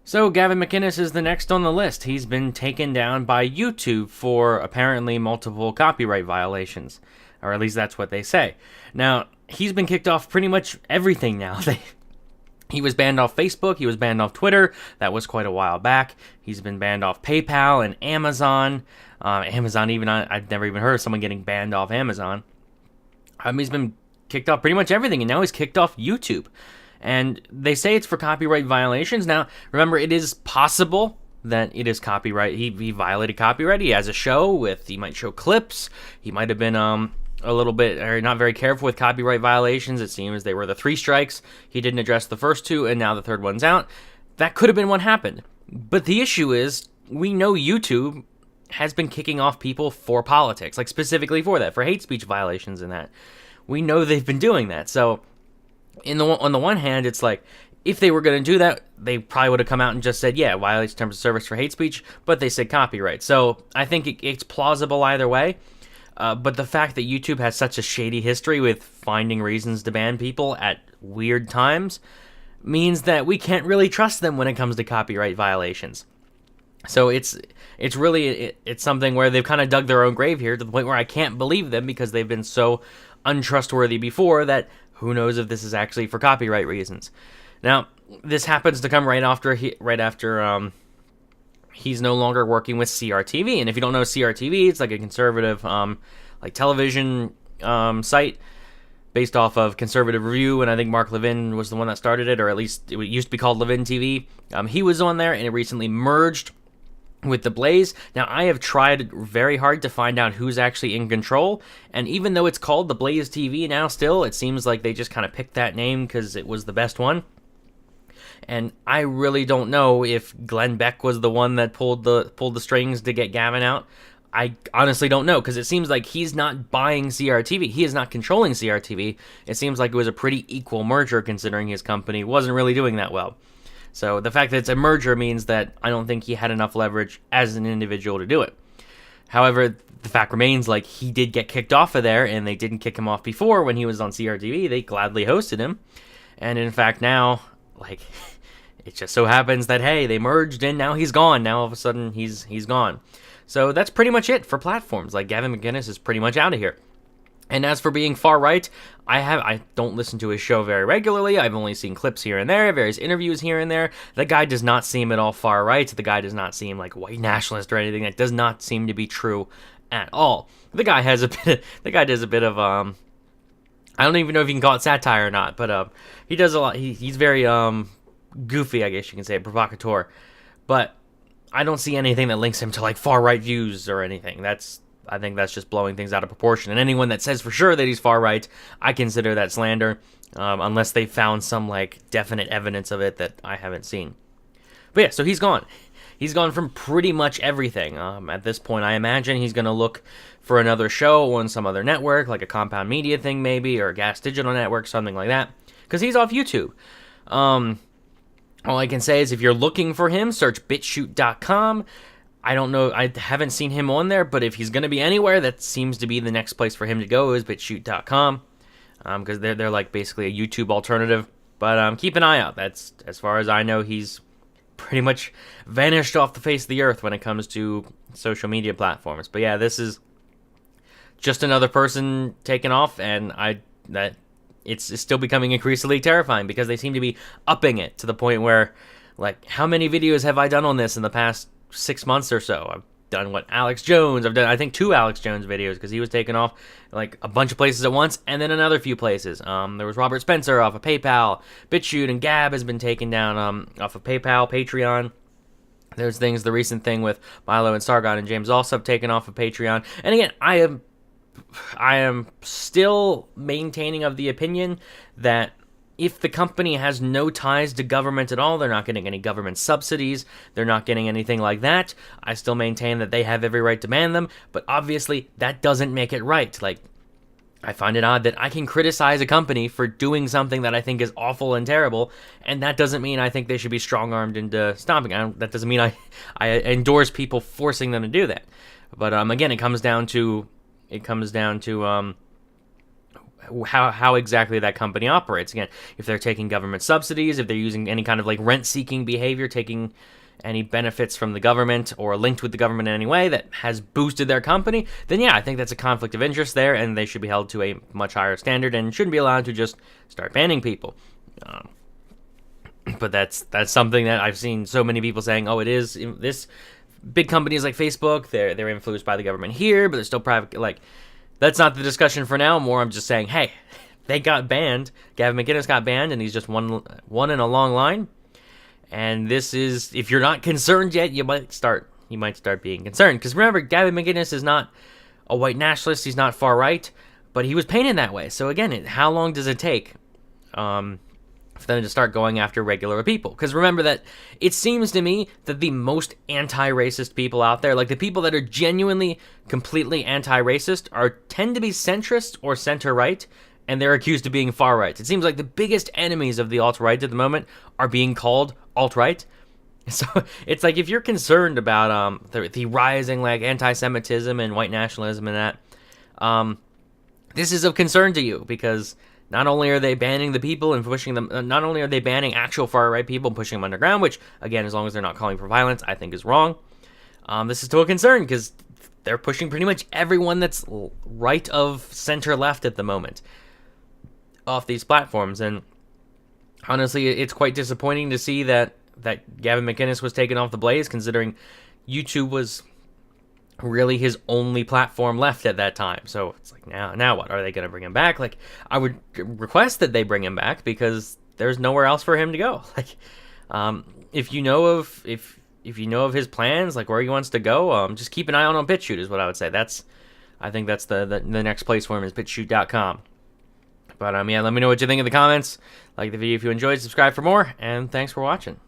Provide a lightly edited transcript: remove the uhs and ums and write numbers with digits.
So Gavin McInnes is the next on the list. He's been taken down by YouTube for apparently multiple copyright violations, or at least that's what they say. Now, he's been kicked off pretty much everything now. He was banned off Facebook, he was banned off Twitter, that was quite a while back. He's been banned off PayPal and Amazon. Amazon, I've never even heard of someone getting banned off Amazon. He's been kicked off pretty much everything, and now he's kicked off YouTube. And they say it's for copyright violations. Now, remember, it is possible that it is copyright. He violated copyright. He has a show he might show clips. He might have been a little bit, or not very careful with copyright violations. It seems they were the 3 strikes. He didn't address the first 2, and now the 3rd one's out. That could have been what happened. But the issue is, we know YouTube has been kicking off people for politics, like specifically for that, for hate speech violations and that. We know they've been doing that. So on the one hand, it's like, if they were going to do that, they probably would have come out and just said, yeah, violates terms of service for hate speech, but they said copyright. So I think it's plausible either way. But the fact that YouTube has such a shady history with finding reasons to ban people at weird times means that we can't really trust them when it comes to copyright violations. So it's something where they've kind of dug their own grave here, to the point where I can't believe them, because they've been so untrustworthy before that who knows if this is actually for copyright reasons. Now, this happens to come right after he's no longer working with CRTV. And if you don't know CRTV, it's like a conservative television site based off of Conservative Review, and I think Mark Levin was the one that started it, or at least it used to be called Levin TV. He was on there, and it recently merged with The Blaze. Now, I have tried very hard to find out who's actually in control, and even though it's called The BlazeTV now still, it seems like they just kind of picked that name because it was the best one. And I really don't know if Glenn Beck was the one that pulled the strings to get Gavin out. I honestly don't know, because it seems like he's not buying CRTV. He is not controlling CRTV. It seems like it was a pretty equal merger, considering his company wasn't really doing that well. So the fact that it's a merger means that I don't think he had enough leverage as an individual to do it. However, the fact remains, like, he did get kicked off of there, and they didn't kick him off before when he was on CRTV. They gladly hosted him. And in fact, now, like, it just so happens that, hey, they merged and now he's gone. Now all of a sudden he's gone. So that's pretty much it for platforms. Like, Gavin McInnes is pretty much out of here. And as for being far right, I don't listen to his show very regularly. I've only seen clips here and there, various interviews here and there. The guy does not seem at all far right. The guy does not seem like white nationalist or anything. That does not seem to be true at all. The guy does a bit of I don't even know if you can call it satire or not, but he does a lot. He's very goofy, I guess you can say, provocateur. But I don't see anything that links him to like far right views or anything. I think that's just blowing things out of proportion. And anyone that says for sure that he's far right, I consider that slander, unless they found some like definite evidence of it that I haven't seen. But yeah, so he's gone. He's gone from pretty much everything. At this point, I imagine he's going to look for another show on some other network, like a Compound Media thing maybe, or a Gas Digital Network, something like that, because he's off YouTube. All I can say is if you're looking for him, search BitChute.com. I don't know, I haven't seen him on there, but if he's going to be anywhere, that seems to be the next place for him to go, is BitChute.com, because they're like basically a YouTube alternative. But keep an eye out. That's, as far as I know, he's pretty much vanished off the face of the earth when it comes to social media platforms. But yeah, this is just another person taken off, and it's still becoming increasingly terrifying, because they seem to be upping it to the point where, like, how many videos have I done on this in the past 6 months or so? I've done Alex Jones. I've done, I think, 2 Alex Jones videos, because he was taken off like a bunch of places at once, and then another few places. There was Robert Spencer off of PayPal, BitChute, and Gab has been taken down off of PayPal, Patreon. There's the recent thing with Milo and Sargon and James also have taken off of Patreon. And again, I am still maintaining of the opinion that if the company has no ties to government at all, they're not getting any government subsidies, they're not getting anything like that, I still maintain that they have every right to ban them, but obviously that doesn't make it right. Like, I find it odd that I can criticize a company for doing something that I think is awful and terrible, and that doesn't mean I think they should be strong-armed into stopping. That doesn't mean I endorse people forcing them to do that. But again, it comes down to how exactly that company operates. Again, if they're taking government subsidies, if they're using any kind of like rent-seeking behavior, taking any benefits from the government or linked with the government in any way that has boosted their company, then yeah, I think that's a conflict of interest there, and they should be held to a much higher standard and shouldn't be allowed to just start banning people. But that's something that I've seen so many people saying, oh, it is this big companies like Facebook, they're influenced by the government here, but they're still private. Like, that's not the discussion for now. More, I'm just saying, hey, they got banned. Gavin McInnes got banned, and he's just one in a long line. And this is, if you're not concerned yet, you might start being concerned. Because remember, Gavin McInnes is not a white nationalist. He's not far right, but he was painted that way. So again, how long does it take for them to start going after regular people? Because remember that it seems to me that the most anti-racist people out there, like the people that are genuinely, completely anti-racist, tend to be centrist or center-right, and they're accused of being far-right. It seems like the biggest enemies of the alt-right at the moment are being called alt-right. So it's like, if you're concerned about the rising like anti-Semitism and white nationalism and that, this is of concern to you, because not only are they banning the people and pushing them, not only are they banning actual far-right people and pushing them underground, which, again, as long as they're not calling for violence, I think is wrong. This is still a concern, because they're pushing pretty much everyone that's right of center-left at the moment off these platforms. And honestly, it's quite disappointing to see that Gavin McInnes was taken off the Blaze, considering YouTube was really his only platform left at that time. So it's like, now what? Are they going to bring him back? Like, I would request that they bring him back, because there's nowhere else for him to go. Like, if you know of his plans, like where he wants to go, just keep an eye on BitChute is what I would say. I think that's the next place for him is BitChute.com. But yeah, let me know what you think in the comments. Like the video if you enjoyed, subscribe for more, and thanks for watching.